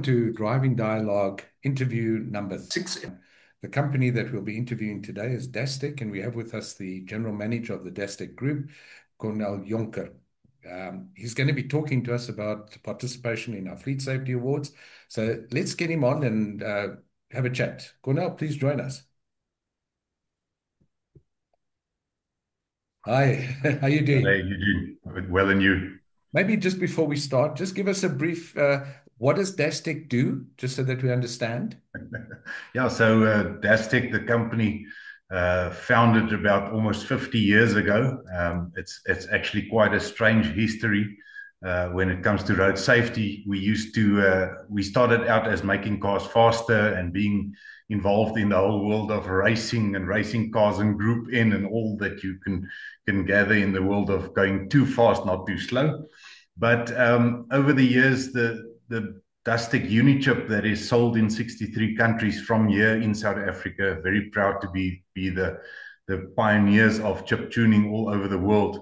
Welcome to Driving Dialogue interview number 6. The company that we'll be interviewing today is Dastec, and we have with us the general manager of the Dastec Group, Cornel Jonker. He's going to be talking to us about participation in our Fleet Safety Awards. So let's get him on and have a chat. Cornel, please join us. Hi, how are you doing? Hey, you do well, and you. Maybe just before we start, just give us a brief, what does Dastec do, just so that we understand? Yeah, so Dastec, the company, founded about almost 50 years ago. It's actually quite a strange history when it comes to road safety. We started out as making cars faster and being involved in the whole world of racing and racing cars and Group N and all that you can gather in the world of going too fast, not too slow. But over the years, the Dastec Unichip that is sold in 63 countries from here in South Africa. Very proud to be the pioneers of chip tuning all over the world.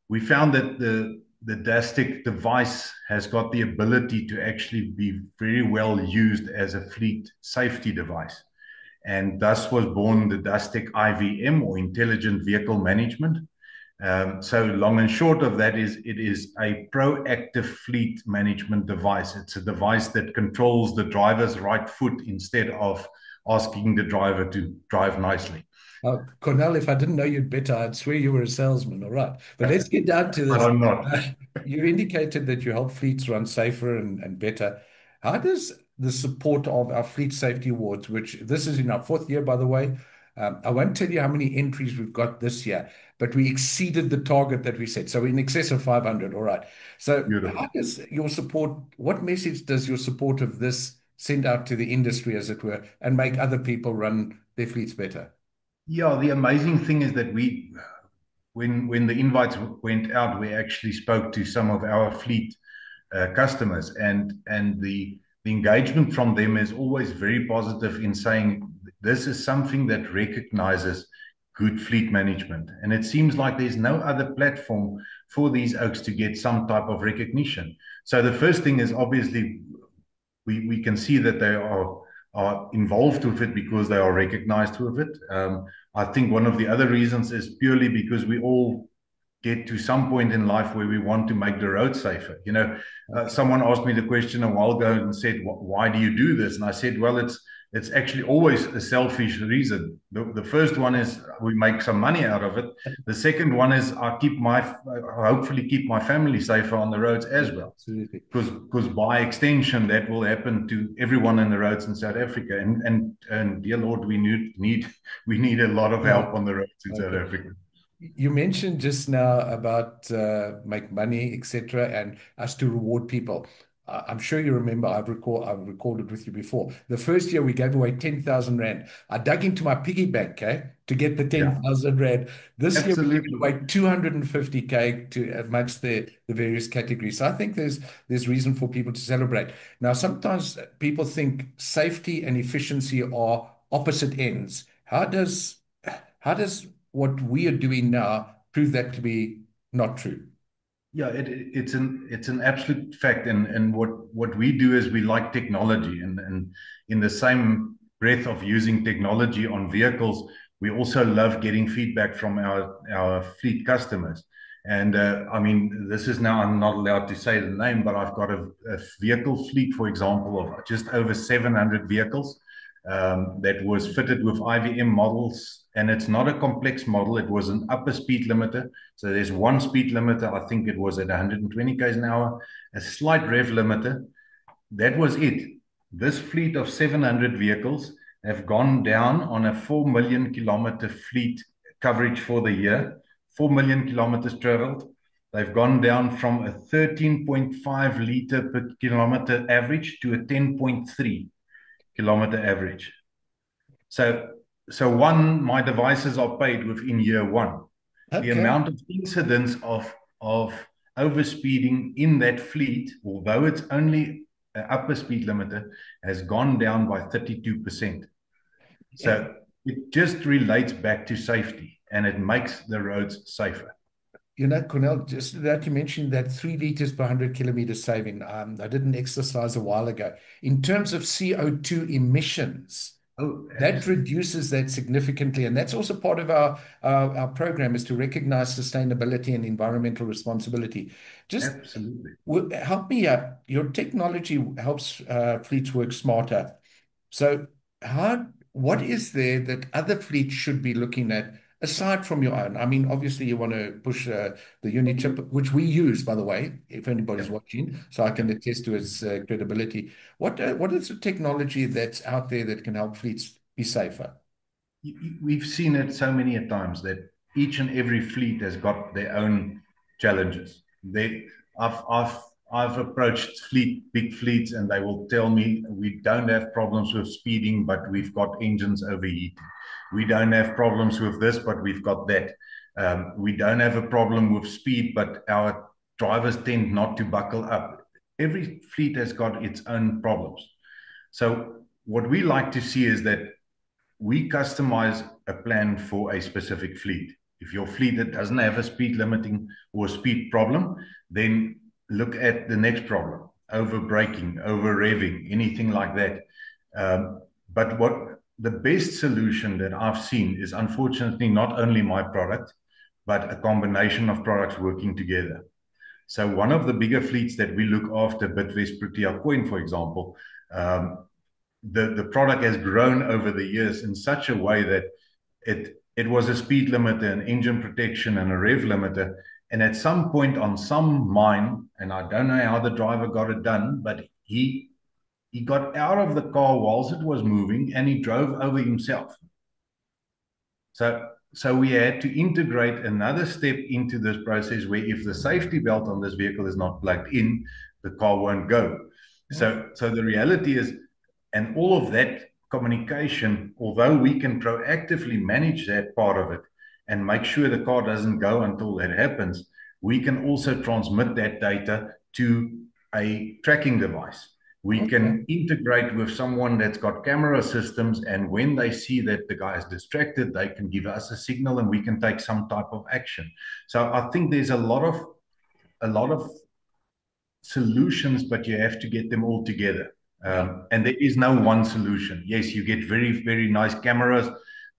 We found that the Dastec device has got the ability to actually be very well used as a fleet safety device. And thus was born the Dastec IVM, or Intelligent Vehicle Management. So long and short of that is it is a proactive fleet management device. It's a device that controls the driver's right foot instead of asking the driver to drive nicely. Cornel, if I didn't know you'd better, I'd swear you were a salesman. All right. But let's get down to But this. I'm not. Uh, you indicated that you help fleets run safer and better. How does the support of our Fleet Safety Awards, which this is in our fourth year, by the way, I won't tell you how many entries we've got this year, but we exceeded the target that we set. So in excess of 500. All right. So how Beautiful. does your support, what message does your support of this send out to the industry, as it were, and make other people run their fleets better? Yeah, the amazing thing is that when the invites went out, we actually spoke to some of our fleet customers, and the engagement from them is always very positive in saying this is something that recognizes good fleet management. And it seems like there's no other platform for these oaks to get some type of recognition. So the first thing is obviously we can see that they are involved with it because they are recognized with it. I think one of the other reasons is purely because we all get to some point in life where we want to make the road safer. Someone asked me the question a while ago and said, "Why do you do this?" And I said, "Well, it's actually always a selfish reason. The first one is we make some money out of it. The second one is hopefully keep my family safer on the roads as well. Absolutely. Because by extension, that will happen to everyone in the roads in South Africa. And dear Lord, we need a lot of Yeah. help on the roads in South Okay. Africa." You mentioned just now about make money, etc., and us to reward people. I'm sure you remember. I've recorded with you before. The first year we gave away 10,000 rand. I dug into my piggy bank, okay, to get the Yeah, 10,000 rand. This year we're giving absolutely. away 250K to amongst the various categories. So I think there's reason for people to celebrate. Now, sometimes people think safety and efficiency are opposite ends. How does what we are doing now prove that to be not true? Yeah, it's an absolute fact, and what we do is we like technology, and in the same breath of using technology on vehicles, we also love getting feedback from our fleet customers. And I mean, this is now I'm not allowed to say the name, but I've got a vehicle fleet, for example, of just over 700 vehicles that was fitted with IVM models, and it's not a complex model. It was an upper speed limiter. So there's one speed limiter. I think it was at 120 k's an hour, a slight rev limiter. That was it. This fleet of 700 vehicles have gone down on a 4 million kilometer fleet coverage for the year, 4 million kilometers traveled. They've gone down from a 13.5 liter per kilometer average to a 10.3 kilometer average. So, my devices are paid within year one. The Okay. amount of incidents of overspeeding in that fleet, although it's only an upper speed limiter, has gone down by 32%. And So it just relates back to safety, and it makes the roads safer. Cornell, just that you mentioned that 3 liters per 100 kilometers saving. I did an exercise a while ago. In terms of CO2 emissions, Oh, that reduces that significantly. And that's also part of our program is to recognize sustainability and environmental responsibility. Just absolutely. help me out. Your technology helps fleets work smarter. So what is there that other fleets should be looking at aside from your own? I mean, obviously you want to push the Unichip, which we use, by the way, if anybody's Yeah. watching, so I can Yeah. attest to its credibility. What is the technology that's out there that can help fleets be safer? We've seen it so many a times that each and every fleet has got their own challenges. I've, I've, I've approached big fleets, and they will tell me we don't have problems with speeding, but we've got engines overheating. We don't have problems with this, but we've got that. We don't have a problem with speed, but our drivers tend not to buckle up. Every fleet has got its own problems. So what we like to see is that we customize a plan for a specific fleet. If your fleet that doesn't have a speed limiting or speed problem, then look at the next problem: over braking, over revving, anything like that. But what the best solution that I've seen is unfortunately not only my product, but a combination of products working together. So one of the bigger fleets that we look after, Bidvest Protea Coin, for example, the product has grown over the years in such a way that it was a speed limiter, an engine protection, and a rev limiter. And at some point on some mine, and I don't know how the driver got it done, but he got out of the car whilst it was moving and he drove over himself. So we had to integrate another step into this process where if the safety belt on this vehicle is not plugged in, the car won't go. So the reality is, and all of that communication, although we can proactively manage that part of it and make sure the car doesn't go until that happens, we can also transmit that data to a tracking device. We can integrate with someone that's got camera systems, and when they see that the guy is distracted, they can give us a signal and we can take some type of action. So I think there's a lot of solutions, but you have to get them all together. And there is no one solution. Yes, you get very, very nice cameras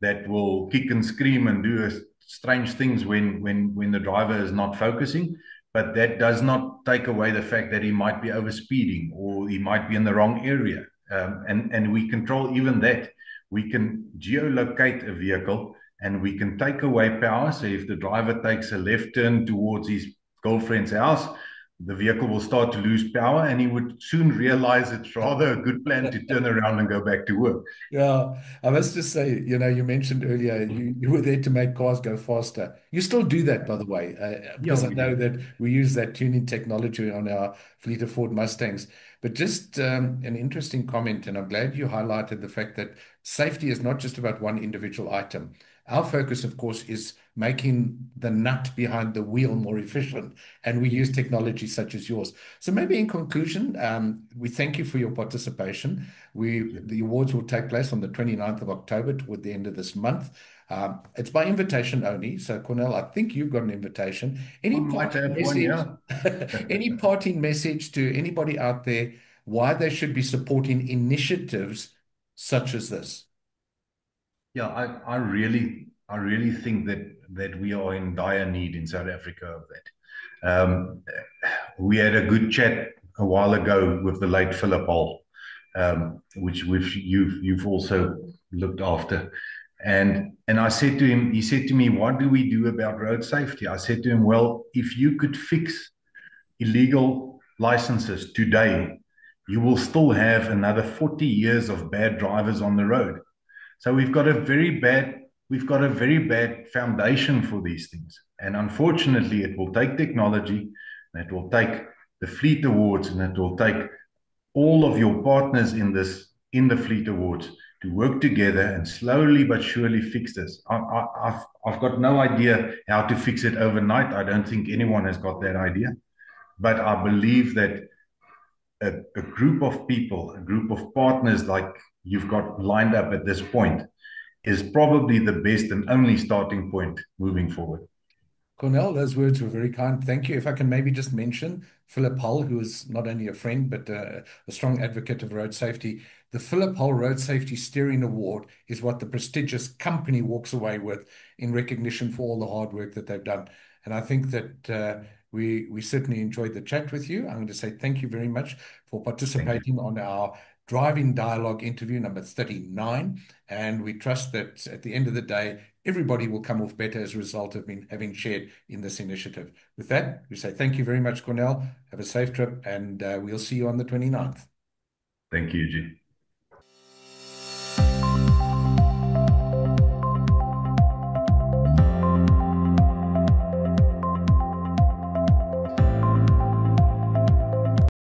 that will kick and scream and do strange things when the driver is not focusing. But that does not take away the fact that he might be overspeeding or he might be in the wrong area. And we control even that. We can geolocate a vehicle and we can take away power. So if the driver takes a left turn towards his girlfriend's house, the vehicle will start to lose power, and he would soon realize it's rather a good plan to turn around and go back to work. Yeah, I must just say, you mentioned earlier you were there to make cars go faster. You still do that, by the way, because Yeah, I know that we use that tuning technology on our fleet of Ford Mustangs. But just an interesting comment, and I'm glad you highlighted the fact that safety is not just about one individual item. Our focus, of course, is making the nut behind the wheel more efficient, and we use technology such as yours. So maybe in conclusion, we thank you for your participation. The awards will take place on the 29th of October toward the end of this month. It's by invitation only. So, Cornell, I think you've got an invitation. I might have one, yeah. Any parting message to anybody out there why they should be supporting initiatives such as this? Yeah, I really think that we are in dire need in South Africa of that. We had a good chat a while ago with the late Philip Hall, which you've also looked after. And I said to him, he said to me, "What do we do about road safety?" I said to him, "Well, if you could fix illegal licenses today, you will still have another 40 years of bad drivers on the road. So we've got a very bad foundation for these things. And unfortunately, it will take technology, and it will take the fleet awards, and it will take all of your partners in the fleet awards to work together and slowly but surely fix this. I've got no idea how to fix it overnight. I don't think anyone has got that idea. But I believe that a group of people, a group of partners like you've got lined up at this point is probably the best and only starting point moving forward. Cornell, those words were very kind. Thank you. If I can maybe just mention Philip Hull, who is not only a friend, but a strong advocate of road safety. The Philip Hull Road Safety Steering Award is what the prestigious company walks away with in recognition for all the hard work that they've done. And I think that we certainly enjoyed the chat with you. I'm going to say thank you very much for Thank you. participating on our Driving Dialogue interview number 39. And we trust that at the end of the day, everybody will come off better as a result of having shared in this initiative. With that, we say thank you very much, Cornell. Have a safe trip, and we'll see you on the 29th. Thank you, Eugene.